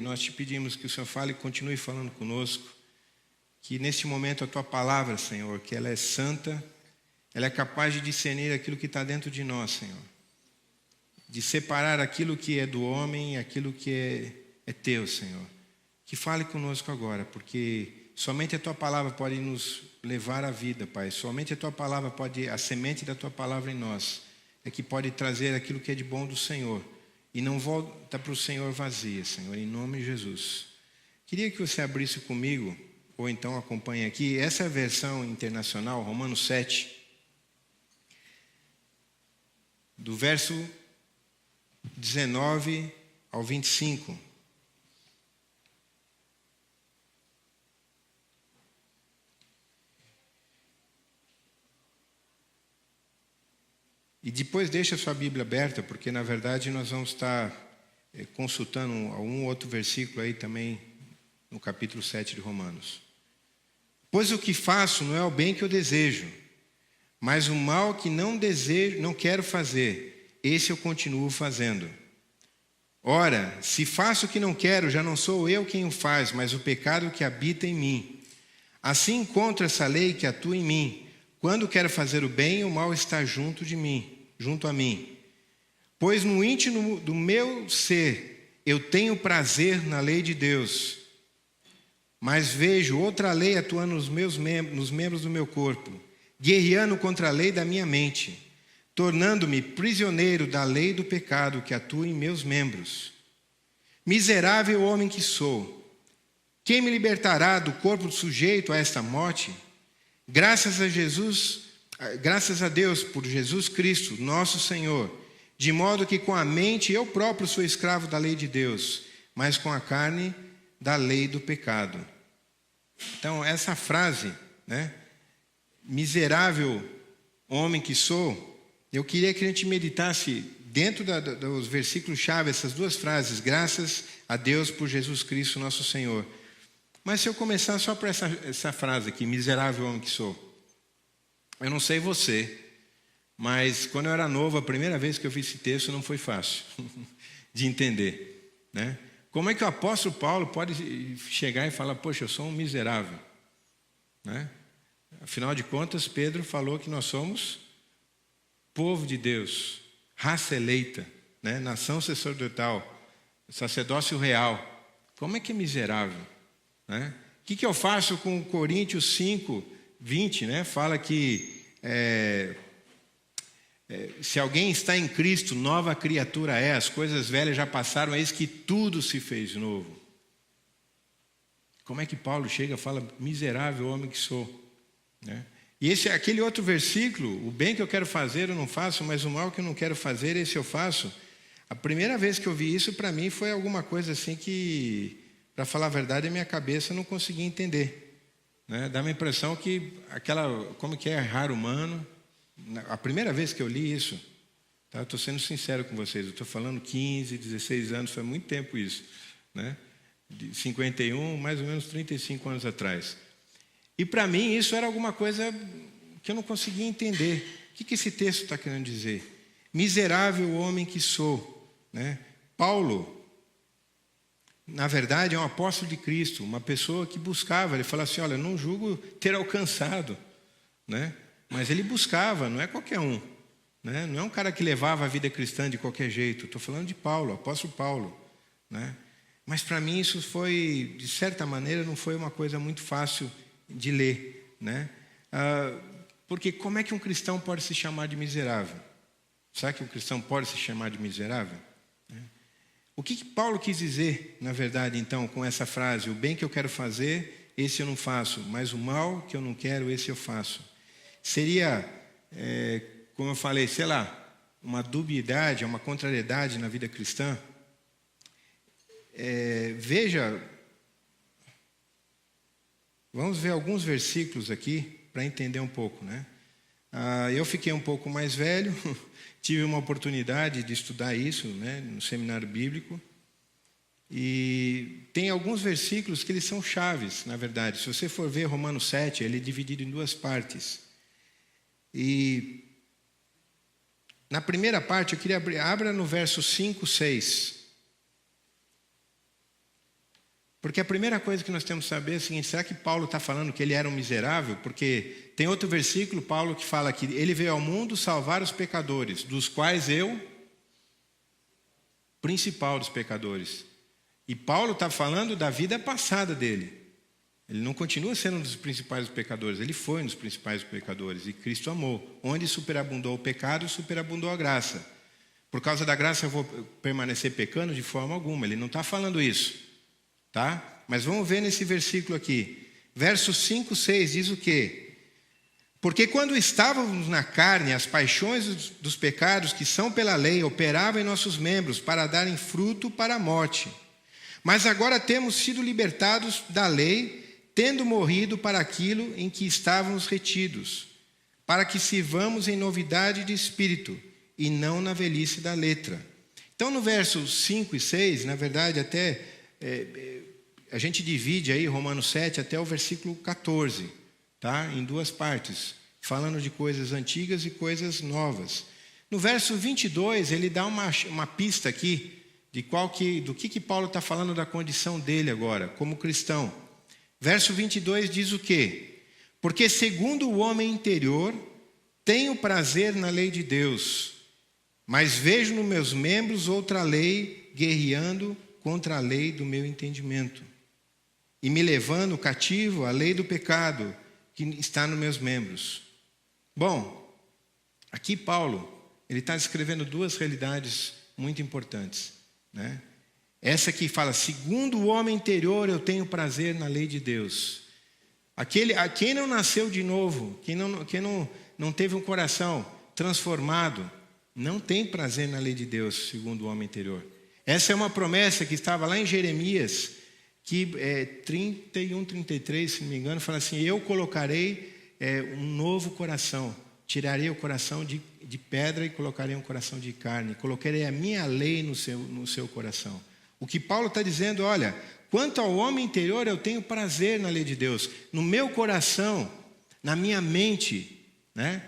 Nós te pedimos que o Senhor fale e continue falando conosco, que neste momento a Tua palavra, Senhor, que ela é santa, ela é capaz de discernir aquilo que está dentro de nós, Senhor. De separar aquilo que é do homem e aquilo que é Teu, Senhor. Que fale conosco agora, porque somente a Tua palavra pode nos levar à vida, Pai. Somente a Tua palavra pode, a semente da Tua palavra em nós, é que pode trazer aquilo que é de bom do Senhor. E não volta para o Senhor vazia, Senhor, em nome de Jesus. Queria que você abrisse comigo, ou então acompanhe aqui, essa é a versão internacional, Romanos 7, do verso 19 ao 25. E depois deixa a sua Bíblia aberta, porque na verdade nós vamos estar consultando um outro versículo aí também, no capítulo 7 de Romanos. Pois o que faço não é o bem que eu desejo, mas o mal que não desejo, não quero fazer, esse eu continuo fazendo. Ora, se faço o que não quero, já não sou eu quem o faz, mas o pecado que habita em mim. Assim encontro essa lei que atua em mim. Quando quero fazer o bem, o mal está junto a mim. Pois no íntimo do meu ser, eu tenho prazer na lei de Deus. Mas vejo outra lei atuando nos membros do meu corpo, guerreando contra a lei da minha mente, tornando-me prisioneiro da lei do pecado que atua em meus membros. Miserável homem que sou, quem me libertará do corpo sujeito a esta morte? Graças a Deus por Jesus Cristo, nosso Senhor, de modo que com a mente eu próprio sou escravo da lei de Deus, mas com a carne da lei do pecado. Então, essa frase, né? Miserável homem que sou, eu queria que a gente meditasse dentro dos versículos-chave, essas duas frases, graças a Deus por Jesus Cristo, nosso Senhor. Mas se eu começar só por essa frase aqui, miserável homem que sou. Eu não sei você, mas quando eu era novo, a primeira vez que eu vi esse texto não foi fácil de entender, né? Como é que o apóstolo Paulo pode chegar e falar, poxa, eu sou um miserável, né? Afinal de contas, Pedro falou que nós somos povo de Deus, raça eleita, né? Nação sacerdotal, sacerdócio real. Como é que é miserável? Né? O que eu faço com Coríntios 5, 20, né? Fala que se alguém está em Cristo, nova criatura é, as coisas velhas já passaram, eis que tudo se fez novo. Como é que Paulo chega e fala, miserável homem que sou? Né? E aquele outro versículo, o bem que eu quero fazer eu não faço, mas o mal que eu não quero fazer, esse eu faço. A primeira vez que eu vi isso, para mim, foi alguma coisa assim que... Para falar a verdade, a minha cabeça não conseguia entender. Né? Dá uma impressão que como que é errar humano. A primeira vez que eu li isso, tá? Estou sendo sincero com vocês, eu estou falando 15, 16 anos, foi muito tempo isso. Né? De 51, mais ou menos 35 anos atrás. E para mim isso era alguma coisa que eu não conseguia entender. O que esse texto está querendo dizer? Miserável homem que sou. Né? Paulo... Na verdade, é um apóstolo de Cristo, uma pessoa que buscava. Ele fala assim, olha, não julgo ter alcançado, né? Mas ele buscava, não é qualquer um, né? Não é um cara que levava a vida cristã de qualquer jeito. Estou falando de Paulo, apóstolo Paulo, né? Mas para mim isso foi, de certa maneira, não foi uma coisa muito fácil de ler, né? Porque como é que um cristão pode se chamar de miserável? Sabe que um cristão pode se chamar de miserável? O que Paulo quis dizer, na verdade, então, com essa frase? O bem que eu quero fazer, esse eu não faço, mas o mal que eu não quero, esse eu faço. Seria, como eu falei, sei lá, uma dubiedade, uma contrariedade na vida cristã? Veja, vamos ver alguns versículos aqui para entender um pouco, né? Eu fiquei um pouco mais velho, tive uma oportunidade de estudar isso, né, no seminário bíblico, e tem alguns versículos que eles são chaves, na verdade. Se você for ver Romanos 7, ele é dividido em duas partes. E na primeira parte, eu queria abra no verso 5, 6. Porque a primeira coisa que nós temos que saber é o seguinte: será que Paulo está falando que ele era um miserável? Porque tem outro versículo, Paulo, que fala que ele veio ao mundo salvar os pecadores, dos quais eu, principal dos pecadores. E Paulo está falando da vida passada dele. Ele não continua sendo um dos principais dos pecadores, ele foi um dos principais dos pecadores. E Cristo amou. Onde superabundou o pecado, superabundou a graça. Por causa da graça eu vou permanecer pecando de forma alguma. Ele não está falando isso. Tá? Mas vamos ver nesse versículo aqui. Versos 5, 6 diz o quê? Porque quando estávamos na carne, as paixões dos pecados que são pela lei operavam em nossos membros para darem fruto para a morte. Mas agora temos sido libertados da lei, tendo morrido para aquilo em que estávamos retidos, para que sirvamos em novidade de espírito e não na velhice da letra. Então, no versos 5 e 6, na verdade, até a gente divide aí Romanos 7 até o versículo 14, tá? Em duas partes, falando de coisas antigas e coisas novas. No verso 22, ele dá uma pista aqui do que Paulo está falando da condição dele agora, como cristão. Verso 22 diz o quê? Porque segundo o homem interior, tenho prazer na lei de Deus, mas vejo nos meus membros outra lei guerreando contra a lei do meu entendimento, e me levando cativo à lei do pecado que está nos meus membros. Bom, aqui Paulo, ele está descrevendo duas realidades muito importantes, né? Essa que fala, segundo o homem interior eu tenho prazer na lei de Deus. Quem não nasceu de novo, quem não teve um coração transformado, não tem prazer na lei de Deus, segundo o homem interior. Essa é uma promessa que estava lá em Jeremias, que 31, 33, se não me engano, fala assim: eu colocarei um novo coração, tirarei o coração de pedra e colocarei um coração de carne, colocarei a minha lei no seu coração. O que Paulo está dizendo, olha, quanto ao homem interior eu tenho prazer na lei de Deus, no meu coração, na minha mente, né,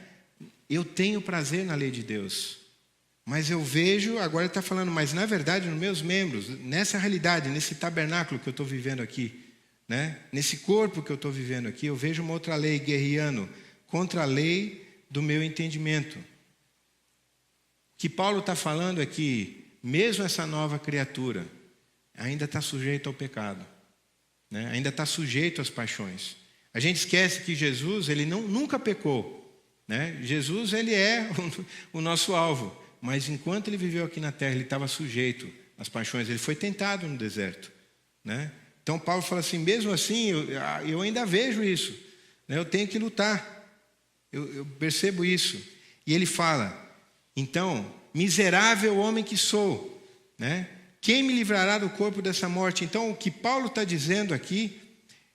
eu tenho prazer na lei de Deus. Mas eu vejo, agora ele está falando, mas na verdade nos meus membros, nessa realidade, nesse tabernáculo que eu estou vivendo aqui, né, nesse corpo que eu estou vivendo aqui, eu vejo uma outra lei guerreando contra a lei do meu entendimento. O que Paulo está falando é que mesmo essa nova criatura ainda está sujeito ao pecado, né, ainda está sujeito às paixões. A gente esquece que Jesus, ele nunca pecou, né? Jesus, ele é o nosso alvo. Mas enquanto ele viveu aqui na terra, ele estava sujeito às paixões. Ele foi tentado no deserto, né? Então Paulo fala assim, mesmo assim, eu ainda vejo isso, né? Eu tenho que lutar. Eu percebo isso. E ele fala, então, miserável homem que sou, né? Quem me livrará do corpo dessa morte? Então, o que Paulo está dizendo aqui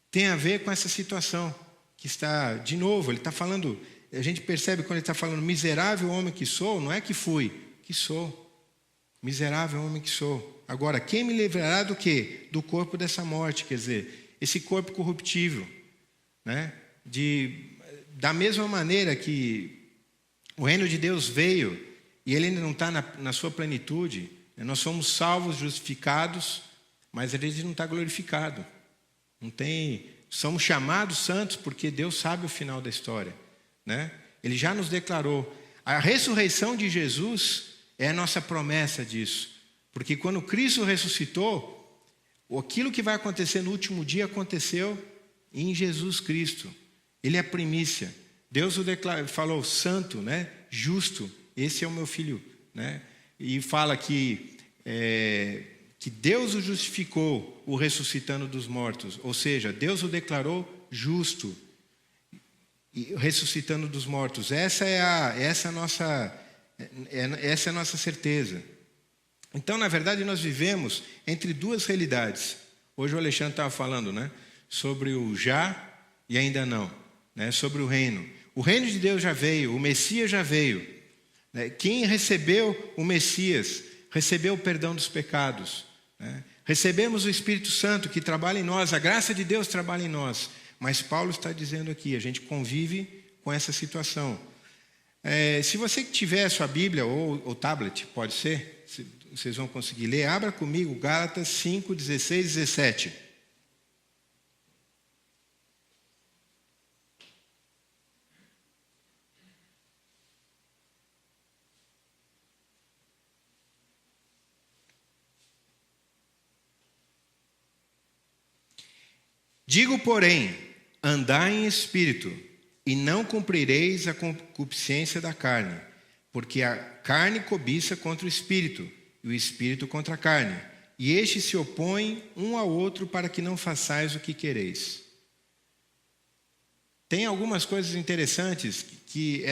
tem a ver com essa situação que está, de novo, ele está falando... A gente percebe quando ele está falando miserável homem que sou, não é que fui, que sou. Miserável homem que sou. Agora, quem me livrará do quê? Do corpo dessa morte, quer dizer, esse corpo corruptível, né? Da mesma maneira que o reino de Deus veio e ele ainda não está na sua plenitude, né? Nós somos salvos, justificados, mas a gente não está glorificado. Somos chamados santos porque Deus sabe o final da história. Né? Ele já nos declarou. A ressurreição de Jesus é a nossa promessa disso. Porque quando Cristo ressuscitou, aquilo que vai acontecer no último dia aconteceu em Jesus Cristo. Ele é a primícia. Deus o falou santo, né? Justo, esse é o meu filho. Né? E fala que Deus o justificou, o ressuscitando dos mortos. Ou seja, Deus o declarou justo, ressuscitando dos mortos. Essa é a nossa certeza. Então, na verdade, nós vivemos entre duas realidades. Hoje o Alexandre estava falando, né, sobre o já e ainda não, né, sobre o reino. O reino de Deus já veio, o Messias já veio. Né? Quem recebeu o Messias recebeu o perdão dos pecados. Né? Recebemos o Espírito Santo que trabalha em nós, a graça de Deus trabalha em nós. Mas Paulo está dizendo aqui, a gente convive com essa situação. Se você tiver a sua Bíblia ou tablet, pode ser, vocês vão conseguir ler, abra comigo Gálatas 5, 16 e 17. Digo, porém, andai em espírito, e não cumprireis a concupiscência da carne, porque a carne cobiça contra o espírito, e o espírito contra a carne, e estes se opõem um ao outro para que não façais o que quereis. Tem algumas coisas interessantes que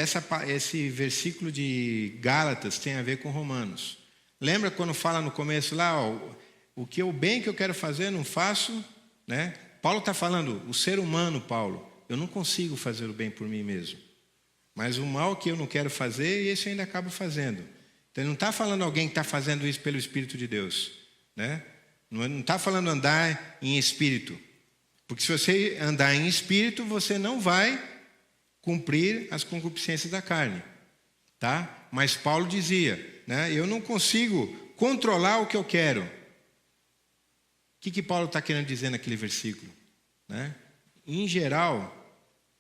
esse versículo de Gálatas tem a ver com Romanos. Lembra quando fala no começo lá, o bem que eu quero fazer, não faço, né? Paulo está falando, o ser humano, Paulo, eu não consigo fazer o bem por mim mesmo. Mas o mal que eu não quero fazer, esse eu ainda acabo fazendo. Então ele não está falando alguém que está fazendo isso pelo Espírito de Deus, né? Não está falando andar em espírito. Porque se você andar em espírito, você não vai cumprir as concupiscências da carne, tá? Mas Paulo dizia, né? Eu não consigo controlar o que eu quero. O que Paulo está querendo dizer naquele versículo, né? Em geral,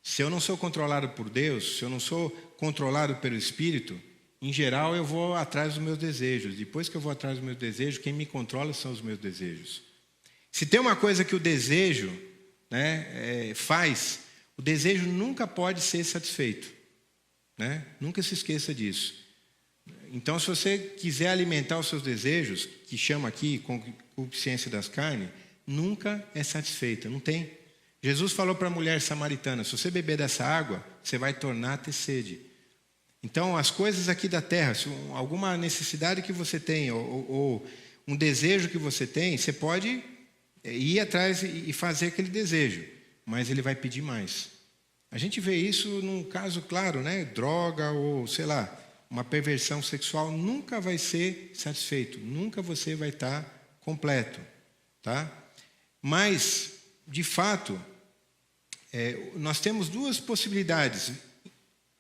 se eu não sou controlado por Deus, se eu não sou controlado pelo Espírito, em geral eu vou atrás dos meus desejos. Depois que eu vou atrás dos meus desejos, quem me controla são os meus desejos. Se tem uma coisa que o desejo, né, faz, o desejo nunca pode ser satisfeito, né? Nunca se esqueça disso. Então, se você quiser alimentar os seus desejos, que chama aqui concupiscência das carnes, nunca é satisfeita, não tem. Jesus falou para a mulher samaritana, se você beber dessa água, você vai tornar a ter sede. Então, as coisas aqui da terra, se alguma necessidade que você tem, ou um desejo que você tem, você pode ir atrás e fazer aquele desejo, mas ele vai pedir mais. A gente vê isso num caso claro, né? Droga ou, sei lá, uma perversão sexual nunca vai ser satisfeito, nunca você vai estar completo, tá? Mas, de fato, nós temos duas possibilidades,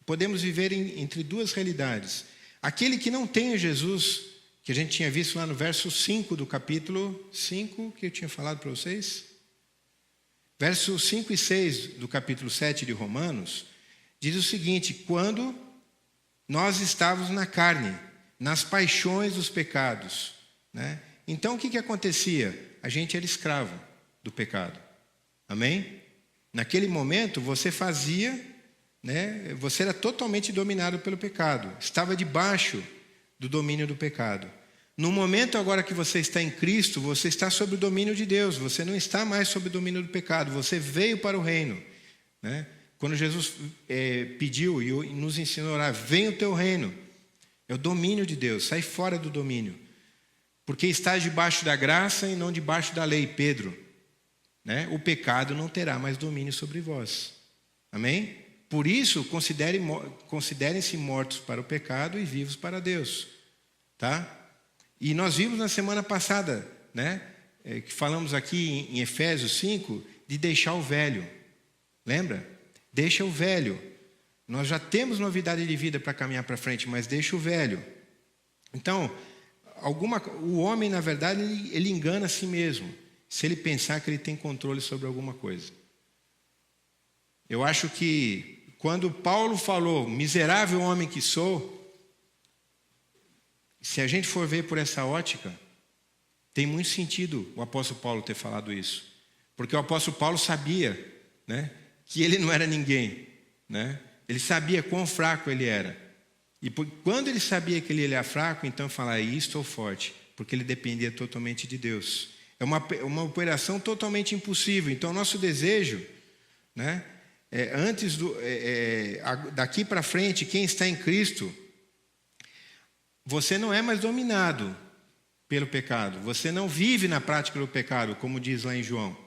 podemos viver entre duas realidades. Aquele que não tem Jesus, que a gente tinha visto lá no verso 5 do capítulo 5, que eu tinha falado para vocês. Versos 5 e 6 do capítulo 7 de Romanos, diz o seguinte, quando nós estávamos na carne, nas paixões dos pecados, né? Então o que acontecia? A gente era escravo do pecado. Amém? Naquele momento você fazia, né? Você era totalmente dominado pelo pecado, estava debaixo do domínio do pecado. No momento agora que você está em Cristo, você está sob o domínio de Deus, você não está mais sob o domínio do pecado, você veio para o reino, né? Quando Jesus pediu e nos ensinou a orar, venha o teu reino, é o domínio de Deus, sai fora do domínio, porque estás debaixo da graça e não debaixo da lei, Pedro, né? O pecado não terá mais domínio sobre vós, amém? Por isso, considerem-se mortos para o pecado e vivos para Deus, tá? E nós vimos na semana passada, né, que falamos aqui em Efésios 5, de deixar o velho. Lembra? Deixa o velho. Nós já temos novidade de vida para caminhar para frente, mas deixa o velho. Então, o homem, na verdade, ele engana a si mesmo, se ele pensar que ele tem controle sobre alguma coisa. Eu acho que quando Paulo falou, miserável homem que sou, se a gente for ver por essa ótica, tem muito sentido o apóstolo Paulo ter falado isso. Porque o apóstolo Paulo sabia, né, que ele não era ninguém, né? Ele sabia quão fraco ele era. E quando ele sabia que ele era fraco, então falar, estou forte, porque ele dependia totalmente de Deus. É uma operação totalmente impossível. Então, o nosso desejo, né, daqui para frente, quem está em Cristo, você não é mais dominado pelo pecado. Você não vive na prática do pecado, como diz lá em João.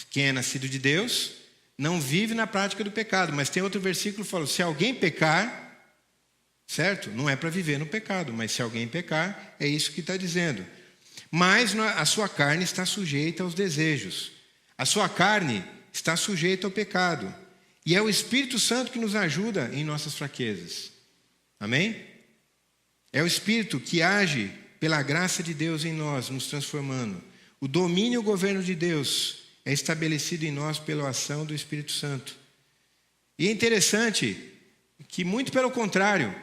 Quem é nascido de Deus não vive na prática do pecado. Mas tem outro versículo que fala, se alguém pecar, certo? Não é para viver no pecado, mas se alguém pecar, é isso que está dizendo. Mas a sua carne está sujeita aos desejos. A sua carne está sujeita ao pecado. E é o Espírito Santo que nos ajuda em nossas fraquezas. Amém? É o Espírito que age pela graça de Deus em nós, nos transformando. O domínio e o governo de Deus é estabelecido em nós pela ação do Espírito Santo. E é interessante que, muito pelo contrário,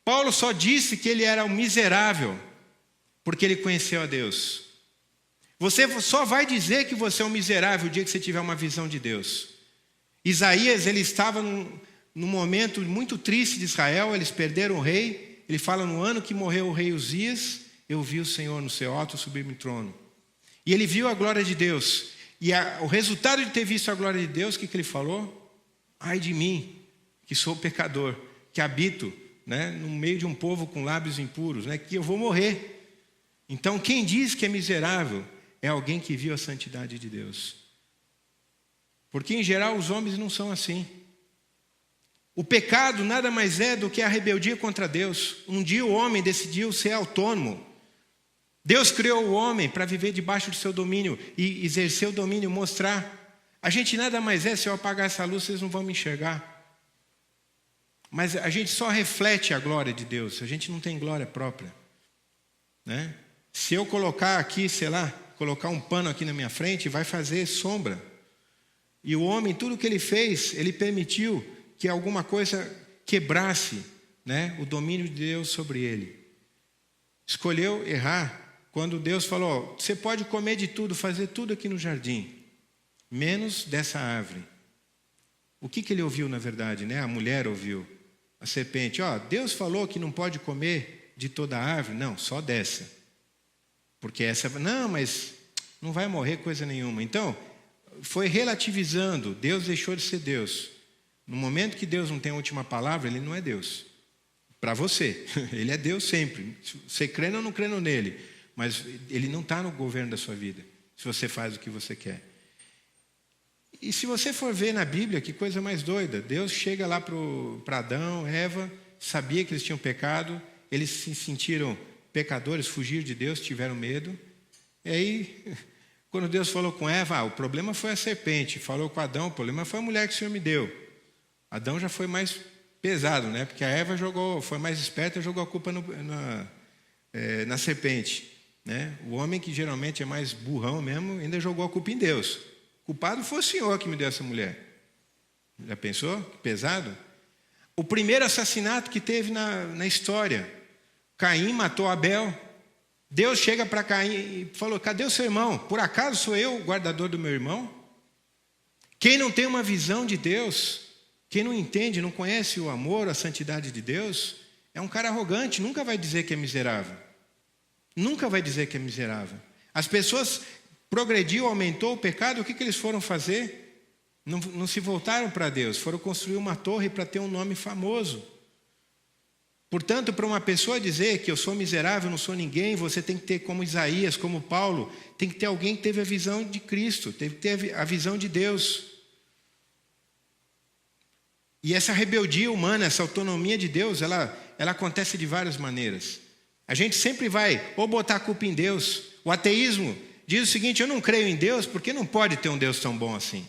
Paulo só disse que ele era um miserável porque ele conheceu a Deus. Você só vai dizer que você é um miserável o dia que você tiver uma visão de Deus. Isaías, ele estava num momento muito triste de Israel, eles perderam o rei. Ele fala, no ano que morreu o rei Uzias, eu vi o Senhor no seu alto sublime trono. E ele viu a glória de Deus. E o resultado de ter visto a glória de Deus, o que ele falou? Ai de mim, que sou pecador, que habito, né, no meio de um povo com lábios impuros, né, que eu vou morrer. Então, quem diz que é miserável é alguém que viu a santidade de Deus. Porque, em geral, os homens não são assim. O pecado nada mais é do que a rebeldia contra Deus. Um dia o homem decidiu ser autônomo. Deus criou o homem para viver debaixo do seu domínio e exercer o domínio, mostrar. A gente nada mais é, se eu apagar essa luz, vocês não vão me enxergar. Mas a gente só reflete a glória de Deus, a gente não tem glória própria, né? Se eu colocar aqui, sei lá, colocar um pano aqui na minha frente, vai fazer sombra. E o homem, tudo que ele fez, ele permitiu que alguma coisa quebrasse, né, o domínio de Deus sobre ele. Escolheu errar quando Deus falou, você pode comer de tudo, fazer tudo aqui no jardim, menos dessa árvore. O que ele ouviu na verdade, né? A mulher ouviu, a serpente, Deus falou que não pode comer de toda a árvore, não, só dessa. Porque essa, não, mas não vai morrer coisa nenhuma. Então, foi relativizando, Deus deixou de ser Deus. No momento que Deus não tem a última palavra, Ele não é Deus. Para você, Ele é Deus sempre. Você crendo ou não crendo nele, mas Ele não está no governo da sua vida, se você faz o que você quer. E se você for ver na Bíblia, que coisa mais doida. Deus chega lá para Adão, Eva, sabia que eles tinham pecado, eles se sentiram pecadores, fugiram de Deus, tiveram medo. E aí, quando Deus falou com Eva, o problema foi a serpente. Falou com Adão, o problema foi a mulher que o Senhor me deu. Adão já foi mais pesado, né? Porque a Eva foi mais esperta e jogou a culpa na serpente, né? O homem, que geralmente é mais burrão mesmo, ainda jogou a culpa em Deus. O culpado foi o Senhor que me deu essa mulher. Já pensou? Que pesado. O primeiro assassinato que teve na história. Caim matou Abel. Deus chega para Caim e falou, cadê o seu irmão? Por acaso sou eu o guardador do meu irmão? Quem não tem uma visão de Deus, quem não entende, não conhece o amor, a santidade de Deus, é um cara arrogante, nunca vai dizer que é miserável. Nunca vai dizer que é miserável. As pessoas progrediu, aumentou o pecado, o que eles foram fazer? Não se voltaram para Deus, foram construir uma torre para ter um nome famoso. Portanto, para uma pessoa dizer que eu sou miserável, não sou ninguém, você tem que ter, como Isaías, como Paulo, tem que ter alguém que teve a visão de Cristo, teve que ter a visão de Deus. E essa rebeldia humana, essa autonomia de Deus, ela acontece de várias maneiras. A gente sempre vai ou botar a culpa em Deus. O ateísmo diz o seguinte, eu não creio em Deus porque não pode ter um Deus tão bom assim.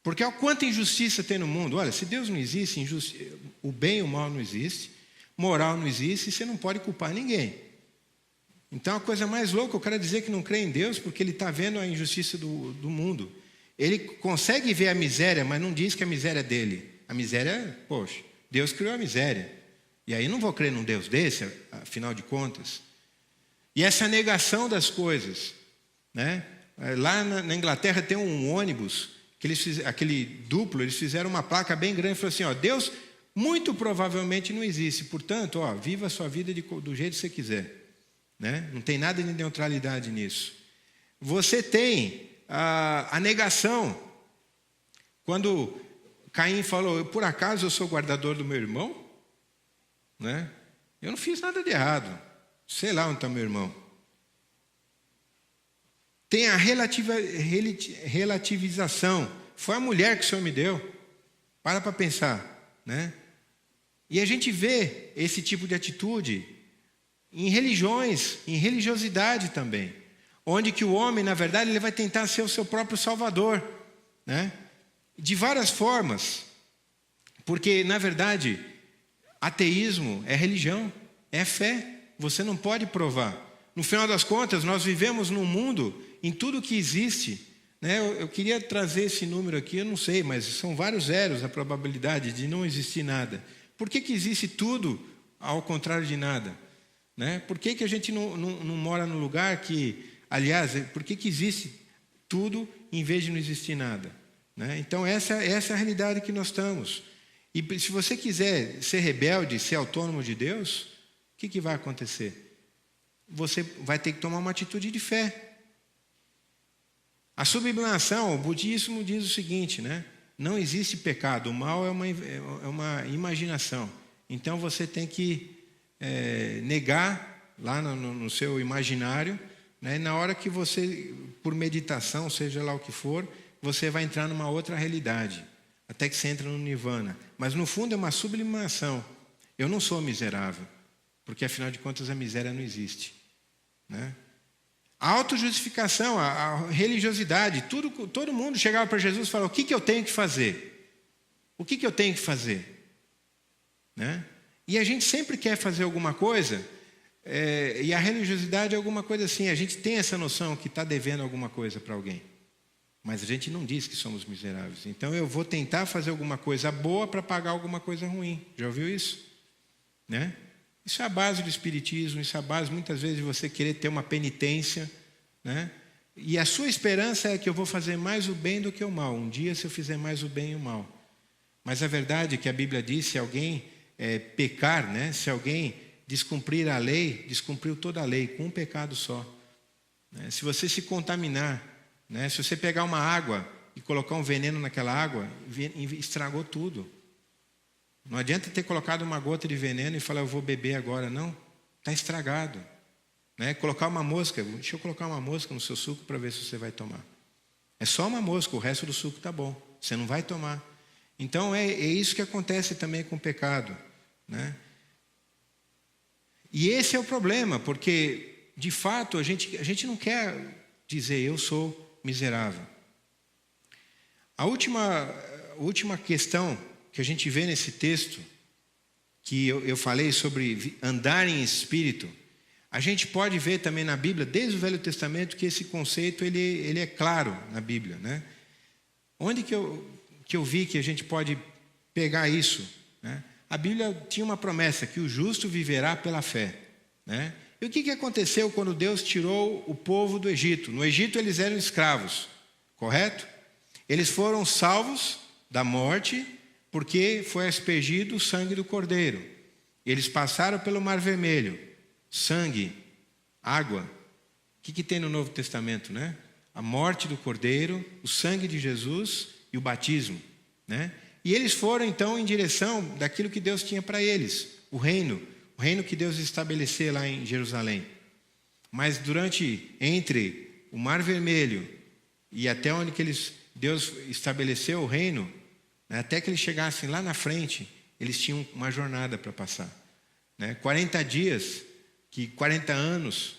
Porque olha quanta injustiça tem no mundo. Olha, se Deus não existe, o bem e o mal não existe, moral não existe, e você não pode culpar ninguém. Então a coisa mais louca, o cara dizer que não crê em Deus porque ele está vendo a injustiça do mundo. Ele consegue ver a miséria, mas não diz que a miséria é dele. A miséria, poxa, Deus criou a miséria. E aí não vou crer num Deus desse, afinal de contas. E essa negação das coisas, né? Lá na Inglaterra tem um ônibus, aquele duplo, eles fizeram uma placa bem grande e falaram assim, Deus muito provavelmente não existe, portanto, viva a sua vida do jeito que você quiser, né? Não tem nada de neutralidade nisso. Você tem a negação, quando Caim falou, por acaso eu sou guardador do meu irmão? Né? Eu não fiz nada de errado, sei lá onde está meu irmão. Tem a relativização, foi a mulher que o Senhor me deu, para pensar, né? E a gente vê esse tipo de atitude em religiões, em religiosidade também, onde que o homem, na verdade, ele vai tentar ser o seu próprio salvador, né? De várias formas, porque, na verdade, ateísmo é religião, é fé, você não pode provar. No final das contas, nós vivemos num mundo, em tudo que existe, né? Eu queria trazer esse número aqui, eu não sei, mas são vários zeros a probabilidade de não existir nada. Por que existe tudo ao contrário de nada? Né? Por que a gente não mora num lugar que Aliás, por que existe tudo em vez de não existir nada? Né? Então, essa é a realidade que nós estamos. E se você quiser ser rebelde, ser autônomo de Deus, o que vai acontecer? Você vai ter que tomar uma atitude de fé. A sublimação, o budismo diz o seguinte, né? Não existe pecado, o mal é uma imaginação. Então você tem que negar lá no seu imaginário, né? E na hora que você, por meditação, seja lá o que for, você vai entrar numa outra realidade, até que você entra no nirvana. Mas no fundo é uma sublimação. Eu não sou miserável, porque afinal de contas a miséria não existe, né? A autojustificação, a religiosidade, todo mundo chegava para Jesus e falava: o que eu tenho que fazer? O que eu tenho que fazer? Né? E a gente sempre quer fazer alguma coisa, e a religiosidade é alguma coisa assim, a gente tem essa noção que está devendo alguma coisa para alguém. Mas a gente não diz que somos miseráveis. Então eu vou tentar fazer alguma coisa boa para pagar alguma coisa ruim. Já ouviu isso? Né? Isso é a base do espiritismo, isso é a base muitas vezes de você querer ter uma penitência, né? E a sua esperança é que eu vou fazer mais o bem do que o mal. Um dia, se eu fizer mais o bem e o mal. Mas a verdade é que a Bíblia diz: se alguém pecar, né? Se alguém descumprir a lei, descumpriu toda a lei, com um pecado só. Né? Se você se contaminar, né? Se você pegar uma água e colocar um veneno naquela água, estragou tudo. Não adianta ter colocado uma gota de veneno e falar: eu vou beber agora. Não, está estragado. Né? Colocar uma mosca, deixa eu colocar uma mosca no seu suco para ver se você vai tomar. É só uma mosca, o resto do suco está bom, você não vai tomar. Então é isso que acontece também com o pecado. Né? E esse é o problema, porque de fato a gente não quer dizer: eu sou miserável. A última questão que a gente vê nesse texto, que eu falei sobre andar em espírito, a gente pode ver também na Bíblia, desde o Velho Testamento, que esse conceito ele é claro na Bíblia. Né? Onde que eu vi que a gente pode pegar isso? Né? A Bíblia tinha uma promessa, que o justo viverá pela fé. Né? E o que aconteceu quando Deus tirou o povo do Egito? No Egito eles eram escravos, correto? Eles foram salvos da morte, porque foi aspergido o sangue do Cordeiro. Eles passaram pelo Mar Vermelho. Sangue, água. O que tem no Novo Testamento, né? A morte do Cordeiro, o sangue de Jesus e o batismo, né? E eles foram então em direção daquilo que Deus tinha para eles, o reino que Deus estabeleceu lá em Jerusalém. Mas entre o Mar Vermelho e até onde que Deus estabeleceu o reino, até que eles chegassem lá na frente, eles tinham uma jornada para passar. 40 dias, 40 anos,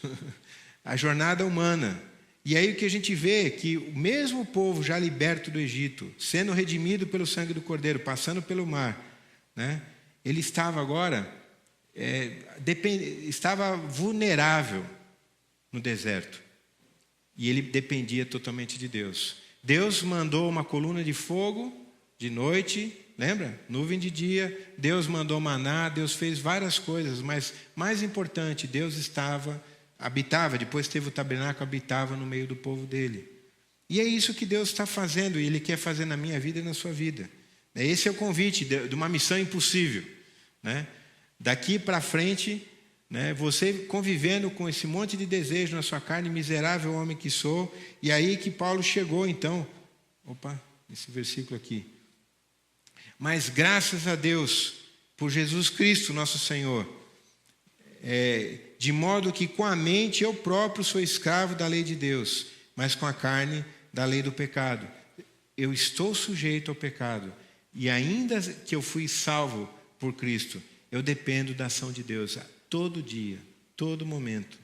a jornada humana. E aí o que a gente vê é que o mesmo povo já liberto do Egito, sendo redimido pelo sangue do Cordeiro, passando pelo mar, ele estava agora, estava vulnerável no deserto. E ele dependia totalmente de Deus. Deus mandou uma coluna de fogo de noite, lembra? Nuvem de dia. Deus mandou maná, Deus fez várias coisas, mas mais importante, Deus habitava, depois teve o tabernáculo, habitava no meio do povo dele. E é isso que Deus está fazendo, e Ele quer fazer na minha vida e na sua vida. Esse é o convite de uma missão impossível. Daqui para frente, você convivendo com esse monte de desejo na sua carne, miserável homem que sou, e aí que Paulo chegou então. Esse versículo aqui. Mas graças a Deus, por Jesus Cristo nosso Senhor, de modo que com a mente eu próprio sou escravo da lei de Deus, mas com a carne da lei do pecado. Eu estou sujeito ao pecado, e ainda que eu fui salvo por Cristo, eu dependo da ação de Deus todo dia, todo momento,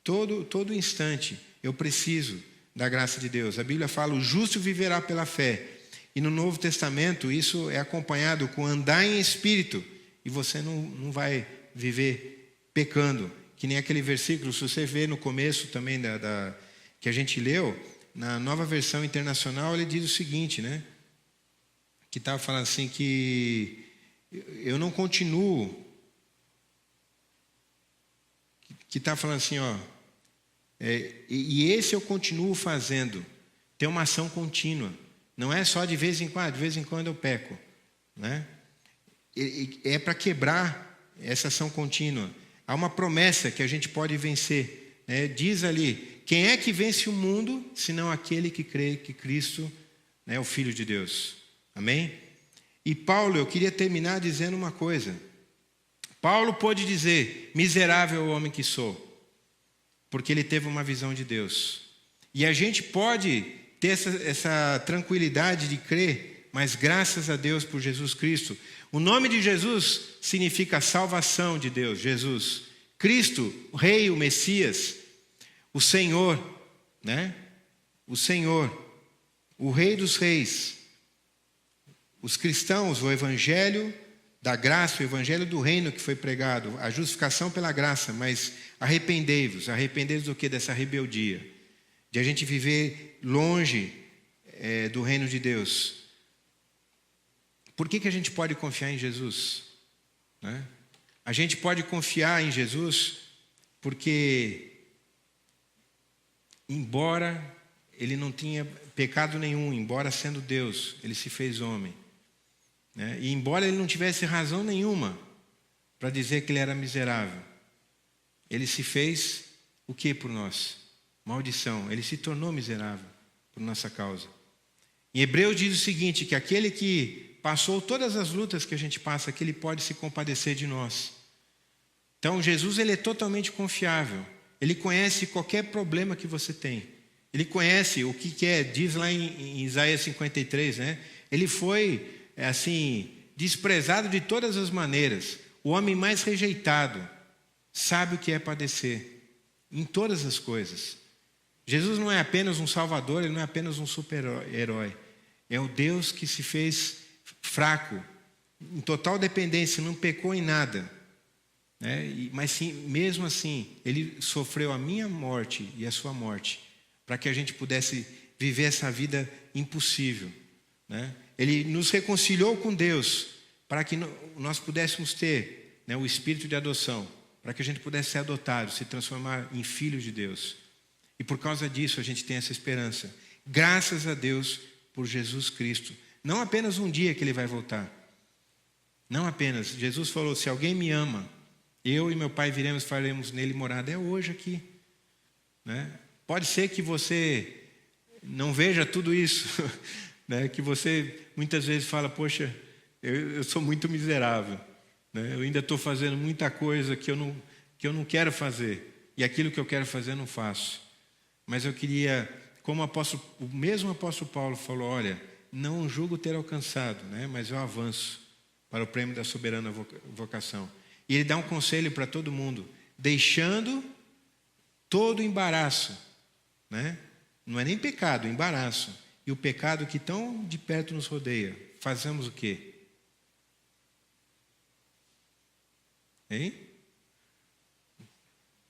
todo instante. Eu preciso da graça de Deus. A Bíblia fala: o justo viverá pela fé. E no Novo Testamento isso é acompanhado com andar em espírito, e você não vai viver pecando, que nem aquele versículo, se você vê no começo também que a gente leu, na Nova Versão Internacional, ele diz o seguinte, que estava falando assim, que eu não continuo, que está falando assim, E esse eu continuo fazendo. Tem uma ação contínua. Não é só de vez em quando eu peco, né? É para quebrar essa ação contínua. Há uma promessa que a gente pode vencer, né? Diz ali: quem é que vence o mundo, senão aquele que crê que Cristo é o Filho de Deus? Amém? E Paulo, eu queria terminar dizendo uma coisa. Paulo pôde dizer: miserável homem que sou, porque ele teve uma visão de Deus. E a gente pode ter essa tranquilidade de crer, mas graças a Deus por Jesus Cristo. O nome de Jesus significa salvação de Deus, Jesus. Cristo, o Rei, o Messias, o Senhor, né? O Senhor, o Rei dos Reis. Os cristãos, o Evangelho da graça, o Evangelho do reino que foi pregado, a justificação pela graça, mas arrependei-vos do quê? Dessa rebeldia, de a gente viver longe do reino de Deus. Por que a gente pode confiar em Jesus? Né? A gente pode confiar em Jesus porque, embora ele não tinha pecado nenhum, embora sendo Deus, ele se fez homem. Né? E embora ele não tivesse razão nenhuma para dizer que ele era miserável, ele se fez o que por nós? Maldição. Ele se tornou miserável por nossa causa. Em Hebreus diz o seguinte, que aquele que passou todas as lutas que a gente passa, que ele pode se compadecer de nós. Então Jesus, ele é totalmente confiável. Ele conhece qualquer problema que você tem. Ele conhece o que é, diz lá em Isaías 53, né? Ele foi desprezado de todas as maneiras. O homem mais rejeitado sabe o que é padecer em todas as coisas. Jesus não é apenas um salvador, ele não é apenas um super-herói. É o Deus que se fez fraco, em total dependência, não pecou em nada. Né? Mas sim, mesmo assim, ele sofreu a minha morte e a sua morte, para que a gente pudesse viver essa vida impossível. Né? Ele nos reconciliou com Deus para que nós pudéssemos ter, né, o espírito de adoção, para que a gente pudesse ser adotado, se transformar em filhos de Deus. E por causa disso a gente tem essa esperança. Graças a Deus por Jesus Cristo. Não apenas um dia que ele vai voltar. Não apenas. Jesus falou: se alguém me ama, eu e meu Pai viremos e faremos nele morada. É hoje aqui. Né? Pode ser que você não veja tudo isso. Né, que você muitas vezes fala: poxa, eu sou muito miserável, né, eu ainda estou fazendo muita coisa que eu não quero fazer, e aquilo que eu quero fazer eu não faço. Mas eu queria, como o mesmo apóstolo Paulo falou: olha, não julgo ter alcançado, né, mas eu avanço para o prêmio da soberana vocação. E ele dá um conselho para todo mundo: deixando todo embaraço, né, não é nem pecado, embaraço. E o pecado que tão de perto nos rodeia, fazemos o quê? Hein?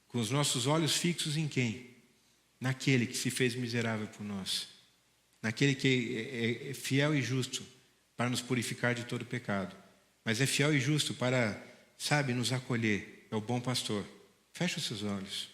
Com os nossos olhos fixos em quem? Naquele que se fez miserável por nós. Naquele que é fiel e justo para nos purificar de todo pecado. Mas é fiel e justo para, nos acolher. É o bom pastor. Feche os seus olhos.